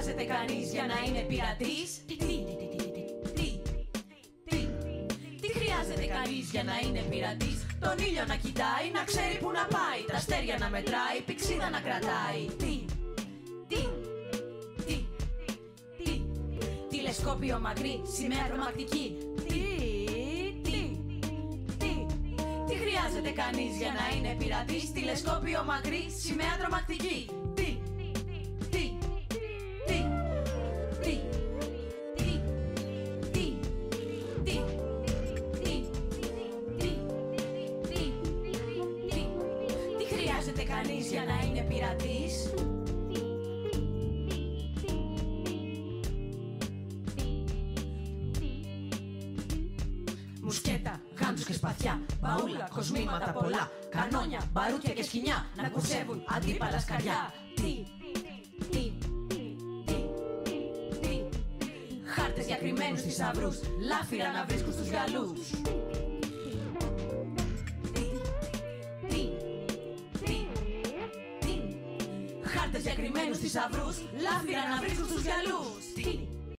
χρειάζεται κανείς για να είναι πειρατής? Τι χρειάζεται κανείς για να είναι πειρατής? Τον ήλιο να κοιτάει, να ξέρει που να πάει, τα αστέρια να μετράει, πηξίδα να κρατάει. Τηλεσκόπιο μακρύ, σημαία τρομακτική. Τι χρειάζεται κανείς για να είναι πειρατής? Τηλεσκόπιο μακρύ, σημαία τρομακτική. Τι χρειάζεται κανείς για να είναι πειρατής? Μουσκέτα, γάντους και σπαθιά, μπαούλα, κοσμήματα πολλά, κανόνια, μπαρούτια και σκοινιά να κουρσεύουν αντίπαλα σκαριά. Χάρτες για κρυμμένους θησαυρούς, λάφυρα να βρίσκουν στους γυαλούς. Χάρτες για κρυμμένους θησαυρούς, λάφυρα να βρίσκουν στους γυαλούς.